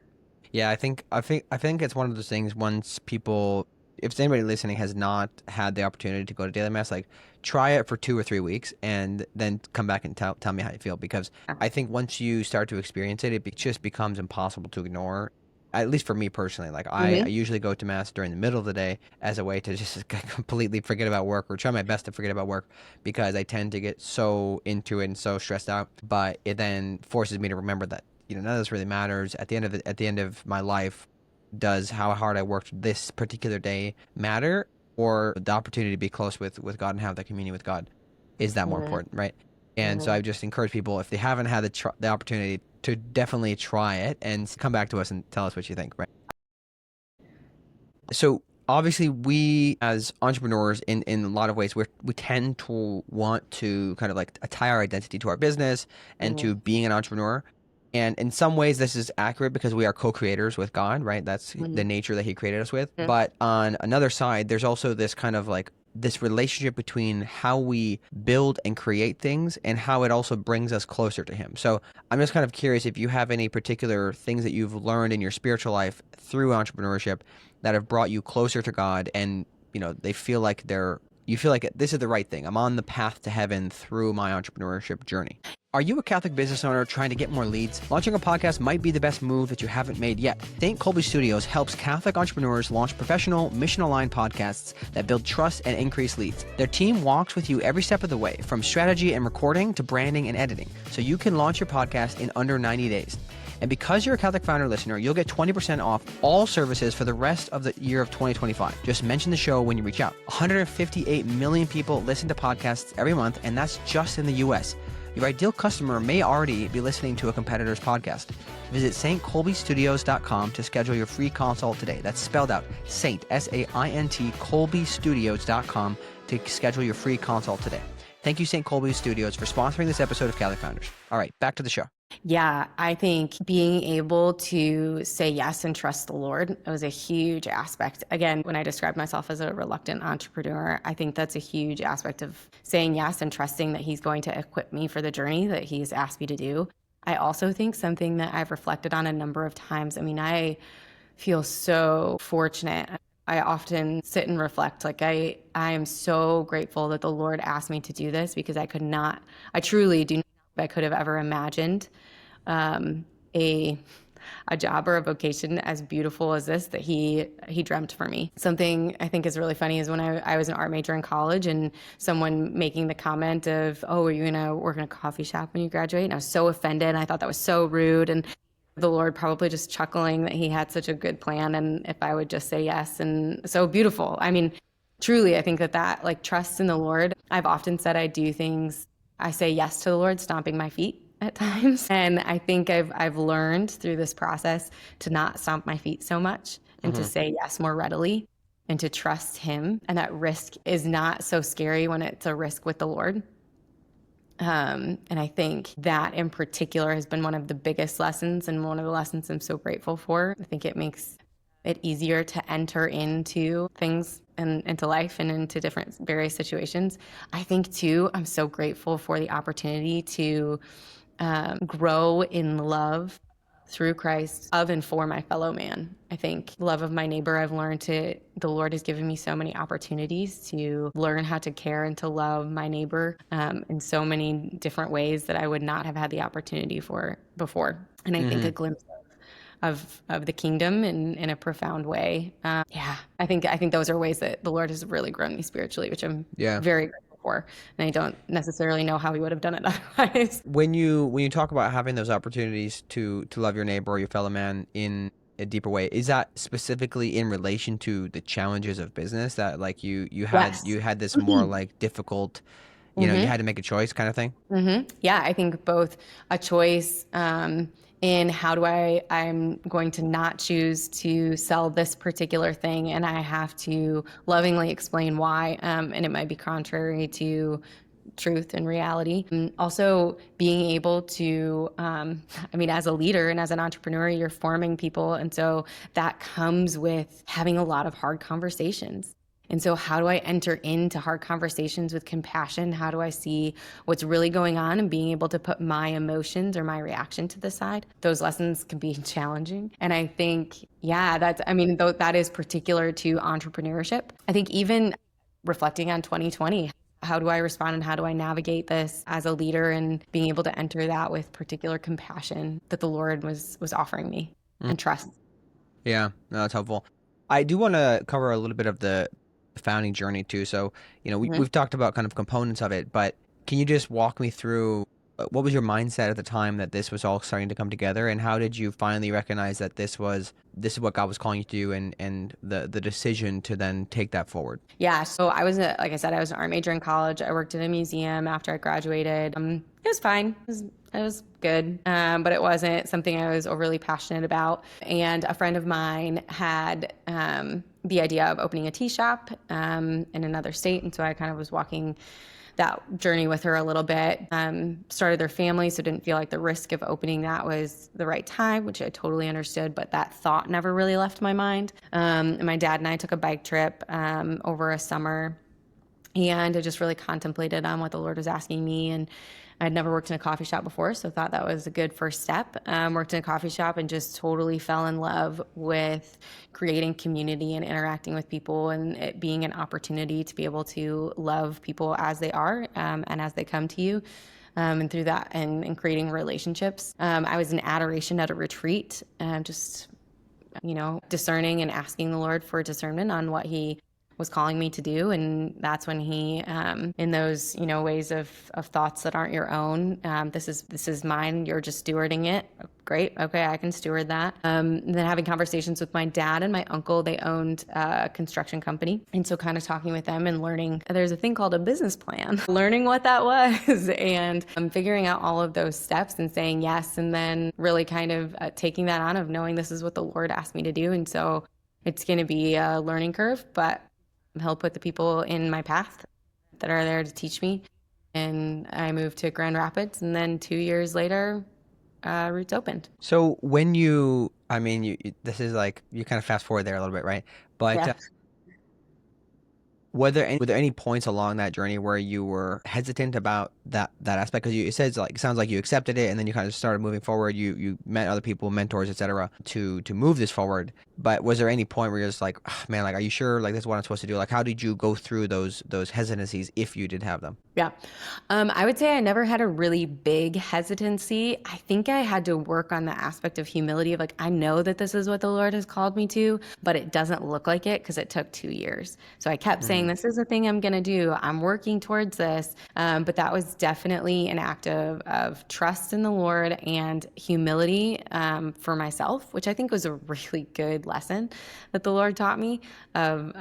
Speaker 2: Yeah, I think it's one of those things. Once people, if anybody listening has not had the opportunity to go to daily mass, like try it for 2 or 3 weeks and then come back and tell me how you feel, because
Speaker 1: Yeah.
Speaker 2: I think once you start to experience it, just becomes impossible to ignore. At least for me personally, like I
Speaker 1: Mm-hmm.
Speaker 2: usually go to mass during the middle of the day as a way to just completely forget about work, or try my best to forget about work, because I tend to get so into it and so stressed out. But it then forces me to remember that none of this really matters at the end of my life. Does how hard I worked this particular day matter, or the opportunity to be close with God and have that communion with God, is that more
Speaker 1: Mm-hmm.
Speaker 2: important, right? And so
Speaker 1: Mm-hmm.
Speaker 2: I just encourage people, if they haven't had the opportunity, to definitely try it and come back to us and tell us what you think, right? So obviously, we as entrepreneurs, in a lot of ways, we tend to want to kind of like tie our identity to our business and
Speaker 1: Mm-hmm.
Speaker 2: to being an entrepreneur. And in some ways, this is accurate because we are co-creators with God, right? That's the nature that He created us with.
Speaker 1: Mm-hmm.
Speaker 2: But on another side, there's also this kind of like this relationship between how we build and create things and how it also brings us closer to Him. So I'm just kind of curious if you have any particular things that you've learned in your spiritual life through entrepreneurship that have brought you closer to God, and they feel like you feel like this is the right thing. I'm on the path to heaven through my entrepreneurship journey. Are you a Catholic business owner trying to get more leads? Launching a podcast might be the best move that you haven't made yet. St. Colby Studios helps Catholic entrepreneurs launch professional, mission-aligned podcasts that build trust and increase leads. Their team walks with you every step of the way, from strategy and recording to branding and editing, so you can launch your podcast in under 90 days. And because you're a Catholic Founder listener, you'll get 20% off all services for the rest of the year of 2025. Just mention the show when you reach out. 158 million people listen to podcasts every month, and that's just in the US. Your ideal customer may already be listening to a competitor's podcast. Visit stcolbystudios.com to schedule your free consult today. That's spelled out, Saint, S-A-I-N-T, colbystudios.com to schedule your free consult today. Thank you, St. Colby Studios, for sponsoring this episode of Catholic Founders. All right, back to the show.
Speaker 1: Yeah, I think being able to say yes and trust the Lord was a huge aspect. Again, when I describe myself as a reluctant entrepreneur, I think that's a huge aspect of saying yes and trusting that He's going to equip me for the journey that He's asked me to do. I also think something that I've reflected on a number of times, I feel so fortunate. I often sit and reflect, like I am so grateful that the Lord asked me to do this, because I truly do not think I could have ever imagined a job or a vocation as beautiful as this that he dreamt for me. Something I think is really funny is when I was an art major in college, and someone making the comment of, "Oh, are you gonna work in a coffee shop when you graduate?" And I was so offended, and I thought that was so rude, and the Lord probably just chuckling that He had such a good plan, and if I would just say yes. And so beautiful. Truly, I think that like trust in the Lord. I've often said I do things, I say yes to the Lord, stomping my feet at times. And I think I've learned through this process to not stomp my feet so much, and to say yes more readily, and to trust Him. And that risk is not so scary when it's a risk with the Lord. And I think that in particular has been one of the biggest lessons, and one of the lessons I'm so grateful for. I think it makes it easier to enter into things and into life and into different various situations. I think too, I'm so grateful for the opportunity to grow in love through Christ of and for my fellow man. I think love of my neighbor, the Lord has given me so many opportunities to learn how to care and to love my neighbor in so many different ways that I would not have had the opportunity for before. And I think a glimpse of the kingdom in a profound way. I think those are ways that the Lord has really grown me spiritually, which I'm very grateful for. And I don't necessarily know how He would have done it otherwise.
Speaker 2: When you talk about having those opportunities to love your neighbor or your fellow man in a deeper way, is that specifically in relation to the challenges of business that like you had this more like difficult, you had to make a choice kind of thing?
Speaker 1: Yeah, I think both a choice in I'm going to not choose to sell this particular thing, and I have to lovingly explain why, and it might be contrary to truth and reality. And also being able to, as a leader and as an entrepreneur, you're forming people. And so that comes with having a lot of hard conversations. And so how do I enter into hard conversations with compassion? How do I see what's really going on and being able to put my emotions or my reaction to the side? Those lessons can be challenging. And I think, that is particular to entrepreneurship. I think even reflecting on 2020, how do I respond and how do I navigate this as a leader, and being able to enter that with particular compassion that the Lord was offering me and trust.
Speaker 2: Yeah, no, that's helpful. I do want to cover a little bit of the founding journey too. So, we've talked about kind of components of it, but can you just walk me through what was your mindset at the time that this was all starting to come together, and how did you finally recognize that this is what God was calling you to do, and the decision to then take that forward?
Speaker 1: Yeah, so like I said, I was an art major in college. I worked in a museum after I graduated. It was fine. It was good, but it wasn't something I was overly passionate about. And a friend of mine had the idea of opening a tea shop in another state, and so I kind of was walking that journey with her a little bit. Started their family, so didn't feel like the risk of opening that was the right time, which I totally understood, but that thought never really left my mind. And my dad and I took a bike trip over a summer, and I just really contemplated on what the Lord was asking me. And I'd never worked in a coffee shop before, so thought that was a good first step. Worked in a coffee shop and just totally fell in love with creating community and interacting with people, and it being an opportunity to be able to love people as they are and as they come to you. and through that and creating relationships. I was in adoration at a retreat, just discerning and asking the Lord for discernment on what He was calling me to do. And that's when He, in those, ways of thoughts that aren't your own, this is mine, you're just stewarding it. Great. Okay, I can steward that. And then having conversations with my dad and my uncle. They owned a construction company. And so kind of talking with them and learning there's a thing called a business plan, learning what that was and figuring out all of those steps and saying yes. And then really kind of taking that on of knowing this is what the Lord asked me to do. And so it's going to be a learning curve, but He'll put the people in my path that are there to teach me. And I moved to Grand Rapids, and then 2 years later, Roots opened.
Speaker 2: So when this is like, you kind of fast forward there a little bit, right? But
Speaker 1: Yeah.
Speaker 2: were there any points along that journey where you were hesitant about that aspect? Because it sounds like you accepted it, and then you kind of started moving forward. You met other people, mentors, etc., to move this forward. But was there any point where you're just like, "Ah, man, like, are you sure? Like, this is what I'm supposed to do?" Like, how did you go through those hesitancies if you did have them?
Speaker 1: Yeah. I would say I never had a really big hesitancy. I think I had to work on the aspect of humility of like, I know that this is what the Lord has called me to, but it doesn't look like it because it took 2 years. So I kept saying,
Speaker 2: Mm,
Speaker 1: this is the thing I'm going to do. I'm working towards this. But that was definitely an act of trust in the Lord and humility for myself, which I think was a really good lesson that the Lord taught me of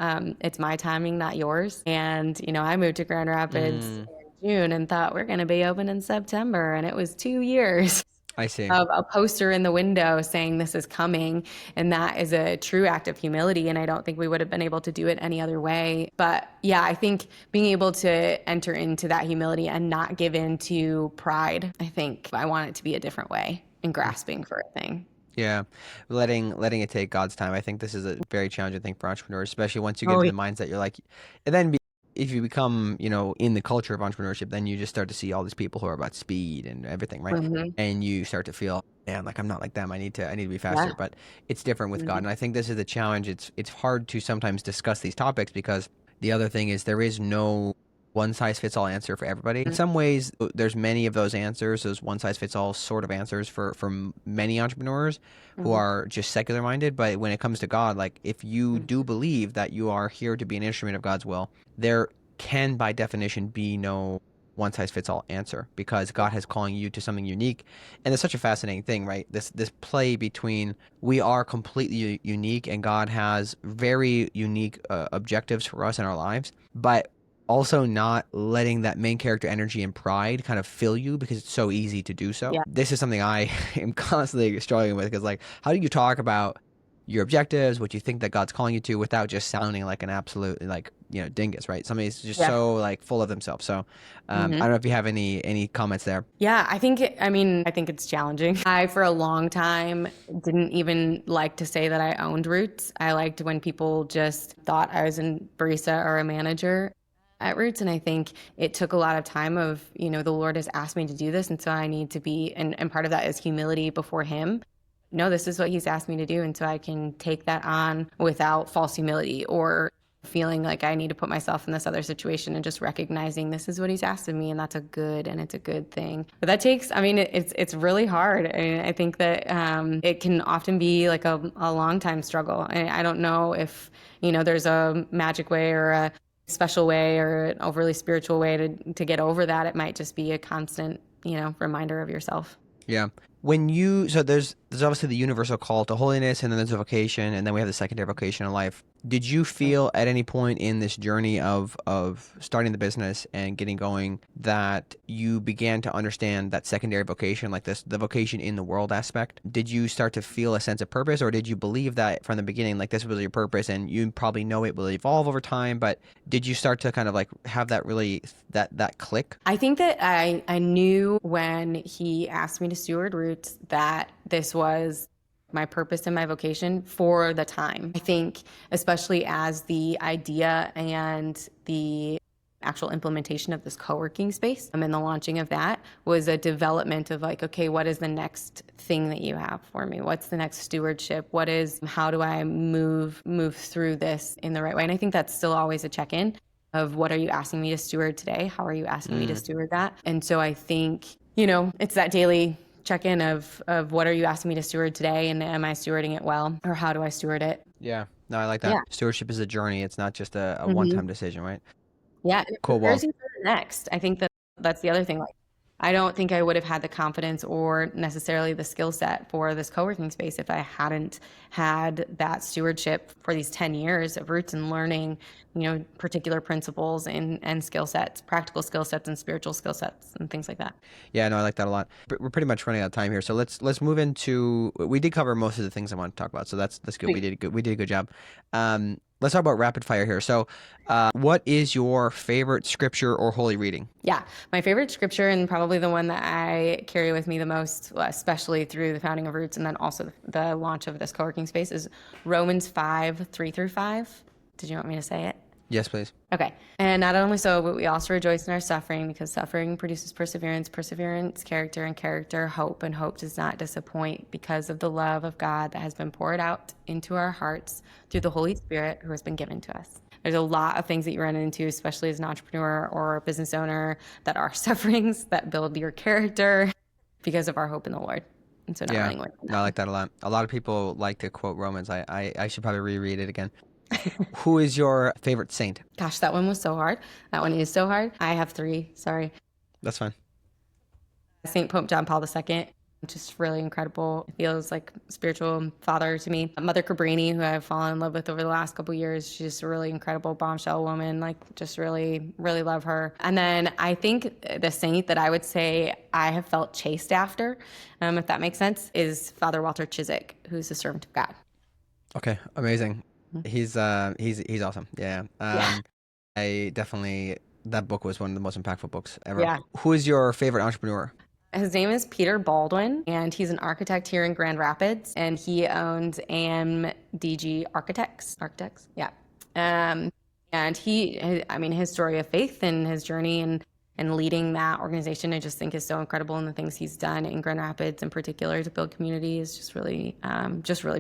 Speaker 1: it's my timing, not yours. And, I moved to Grand Rapids
Speaker 2: mm,
Speaker 1: in June and thought we're going to be open in September. And it was 2 years
Speaker 2: I see.
Speaker 1: of a poster in the window saying this is coming. And that is a true act of humility. And I don't think we would have been able to do it any other way. But yeah, I think being able to enter into that humility and not give in to pride, I think I want it to be a different way and grasping for a thing.
Speaker 2: Yeah, letting it take God's time. I think this is a very challenging thing for entrepreneurs, especially once you get
Speaker 1: Oh,
Speaker 2: into
Speaker 1: yeah.
Speaker 2: the mindset. You're like, and then if you become, in the culture of entrepreneurship, then you just start to see all these people who are about speed and everything, right?
Speaker 1: Hmm.
Speaker 2: And you start to feel, man, like I'm not like them. I need to be faster.
Speaker 1: Yeah.
Speaker 2: But it's different with God,
Speaker 1: Hmm.
Speaker 2: and I think this is the challenge. It's hard to sometimes discuss these topics because the other thing is there is no one size fits all answer for everybody. In some ways, there's many of those answers, those one size fits all sort of answers for many entrepreneurs who
Speaker 1: Hmm.
Speaker 2: are just secular minded. But when it comes to God, like if you do
Speaker 1: Hmm.
Speaker 2: believe that you are here to be an instrument of God's will, there can by definition be no one size fits all answer because God has calling you to something unique. And it's such a fascinating thing, right? This play between we are completely unique and God has very unique objectives for us in our lives, but also not letting that main character energy and pride kind of fill you because it's so easy to do so.
Speaker 1: Yeah.
Speaker 2: This is something I am constantly struggling with because, like, how do you talk about your objectives, what you think that God's calling you to, without just sounding like an absolute, like, dingus, right? Somebody's just
Speaker 1: Yeah.
Speaker 2: so like full of themselves. So, I
Speaker 1: Hmm.
Speaker 2: don't know if you have any comments there.
Speaker 1: Yeah, I think it's challenging. I, for a long time, didn't even like to say that I owned Roots. I liked when people just thought I was a barista or a manager at Roots. And I think it took a lot of time of, the Lord has asked me to do this. And so I need to be, and part of that is humility before Him. No, this is what He's asked me to do. And so I can take that on without false humility or feeling like I need to put myself in this other situation and just recognizing this is what He's asked of me, and and it's a good thing. But that takes, it's really hard. I think that it can often be like a long time struggle. I don't know if, there's a magic way or a special way or an overly spiritual way to get over that. It might just be a constant, reminder of yourself.
Speaker 2: Yeah. So there's obviously the universal call to holiness, and then there's a vocation, and then we have the secondary vocation in life. Did you feel at any point in this journey of starting the business and getting going that you began to understand that secondary vocation, like the vocation in the world aspect? Did you start to feel a sense of purpose, or did you believe that from the beginning, like this was your purpose, and you probably know it will evolve over time, but did you start to kind of like have that really that click?
Speaker 1: I think that I knew when He asked me to steward Roots that this was my purpose and my vocation for the time. I think, especially as the idea and the actual implementation of this co-working space and the launching of that was a development of like, okay, what is the next thing that you have for me? What's the next stewardship? How do I move through this in the right way? And I think that's still always a check-in. of what are you asking me to steward today? How are you asking me to steward that? And so I think, it's that daily check-in of what are you asking me to steward today, and am I stewarding it well, or how do I steward it?
Speaker 2: Yeah. No, I like that.
Speaker 1: Yeah.
Speaker 2: Stewardship is a journey. It's not just a
Speaker 1: hmm
Speaker 2: one-time decision, right?
Speaker 1: Yeah, and it
Speaker 2: Cool. Well,
Speaker 1: prepares you for the next. I think that's the other thing. Like, I don't think I would have had the confidence or necessarily the skill set for this co-working space if I hadn't had that stewardship for these 10 years of roots and learning, particular principles and skill sets, practical skill sets and spiritual skill sets and things like that.
Speaker 2: yeah, no, I like that a lot. But we're pretty much running out of time here, so let's move into. We did cover most of the things I want to talk about, so that's good. We
Speaker 1: Sweet.
Speaker 2: did a good job. Let's talk about rapid fire here. So, what is your favorite scripture or holy reading?
Speaker 1: Yeah, my favorite scripture and probably the one that I carry with me the most, especially through the founding of Roots and then also the launch of this co-working space, is Romans 5:3-5. Did you want me to say it?
Speaker 2: Yes, please.
Speaker 1: Okay. And not only so, but we also rejoice in our suffering, because suffering produces perseverance, perseverance, character, and character, hope. And hope does not disappoint, because of the love of God that has been poured out into our hearts through the Holy Spirit who has been given to us. There's a lot of things that you run into, especially as an entrepreneur or a business owner, that are sufferings that build your character because of our hope in the Lord. And so not
Speaker 2: Yeah,
Speaker 1: running away from
Speaker 2: no, I
Speaker 1: that.
Speaker 2: like that a lot. A lot of people like to quote Romans. I should probably reread it again. Who is your favorite saint?
Speaker 1: Gosh, that one was so hard. That one is so hard. I have three. Sorry.
Speaker 2: That's fine.
Speaker 1: St. Pope John Paul II, just really incredible. Feels like spiritual father to me. Mother Cabrini, who I've fallen in love with over the last couple of years. She's just a really incredible bombshell woman. Like, just really, really love her. And then I think the saint that I would say I have felt chased after, if that makes sense, is Father Walter Chiswick, who's a servant of God.
Speaker 2: Okay, amazing. He's awesome. Yeah.
Speaker 1: Yeah.
Speaker 2: I definitely, that book was one of the most impactful books ever.
Speaker 1: Yeah.
Speaker 2: Who is your favorite entrepreneur?
Speaker 1: His name is Peter Baldwin, and he's an architect here in Grand Rapids, and he owns AMDG Architects. Yeah. And his story of faith and his journey and leading that organization, I just think is so incredible. And the things he's done in Grand Rapids in particular to build community is just really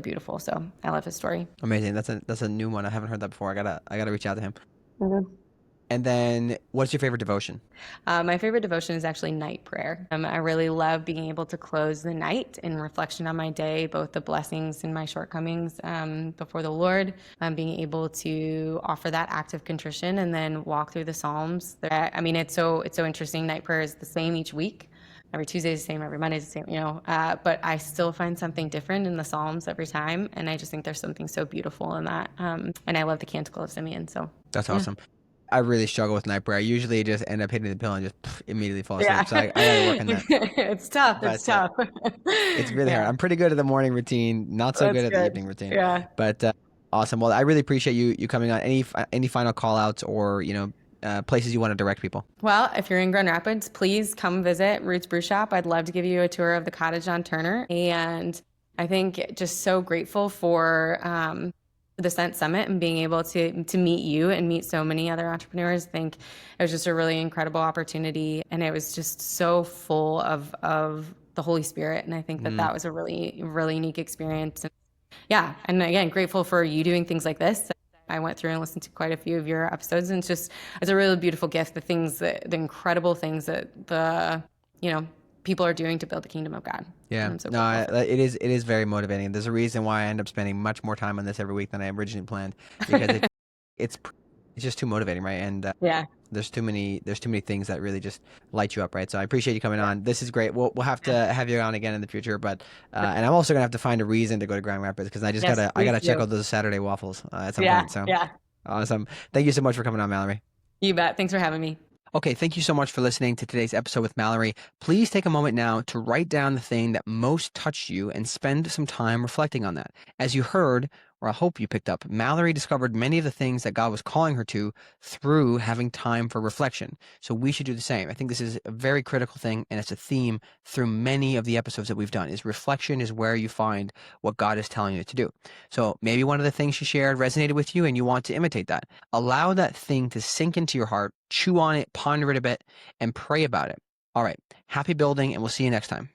Speaker 1: beautiful. So I love his story.
Speaker 2: Amazing. That's a new one. I haven't heard that before. I gotta reach out to him.
Speaker 1: Mm-hmm.
Speaker 2: And then, what's your favorite devotion?
Speaker 1: My favorite devotion is actually night prayer. I really love being able to close the night in reflection on my day, both the blessings and my shortcomings before the Lord, being able to offer that act of contrition and then walk through the Psalms. It's so interesting. Night prayer is the same each week. Every Tuesday is the same, every Monday is the same, but I still find something different in the Psalms every time. And I just think there's something so beautiful in that. And I love the Canticle of Simeon. So
Speaker 2: That's awesome. I really struggle with night prayer. I usually just end up hitting the pill and just immediately fall asleep.
Speaker 1: Yeah.
Speaker 2: So I gotta work on that.
Speaker 1: It's tough.
Speaker 2: But,
Speaker 1: It's tough.
Speaker 2: It's really hard. I'm pretty good at the morning routine, not so good
Speaker 1: That's
Speaker 2: at the
Speaker 1: good.
Speaker 2: evening routine.
Speaker 1: Yeah.
Speaker 2: But awesome. Well, I really appreciate you coming on. Any final call outs or places you want to direct people?
Speaker 1: Well, if you're in Grand Rapids, please come visit Roots Brew Shop. I'd love to give you a tour of the cottage on Turner. And I think just so grateful for the Scent Summit and being able to meet you and meet so many other entrepreneurs. I think it was just a really incredible opportunity, and it was just so full of the Holy Spirit. And I think that was a really, really unique experience. And yeah, and again, grateful for you doing things like this. I went through and listened to quite a few of your episodes, and it's a really beautiful gift. The incredible things that people are doing to build the kingdom of God.
Speaker 2: Yeah, it is very motivating. There's a reason why I end up spending much more time on this every week than I originally planned, because it's just too motivating, right? And there's too many things that really just light you up, right? So I appreciate you coming on. This is great. We'll have to have you on again in the future, but and I'm also gonna have to find a reason to go to Grand Rapids, because I gotta check out those Saturday waffles at some point. So awesome. Thank you so much for coming on, Mallory.
Speaker 1: You bet. Thanks for having me.
Speaker 2: Okay, thank you so much for listening to today's episode with Mallory. Please take a moment now to write down the thing that most touched you and spend some time reflecting on that. As you heard, or I hope you picked up, Mallory discovered many of the things that God was calling her to through having time for reflection. So we should do the same. I think this is a very critical thing, and it's a theme through many of the episodes that we've done, is reflection is where you find what God is telling you to do. So maybe one of the things she shared resonated with you and you want to imitate that. Allow that thing to sink into your heart, chew on it, ponder it a bit, and pray about it. All right, happy building, and we'll see you next time.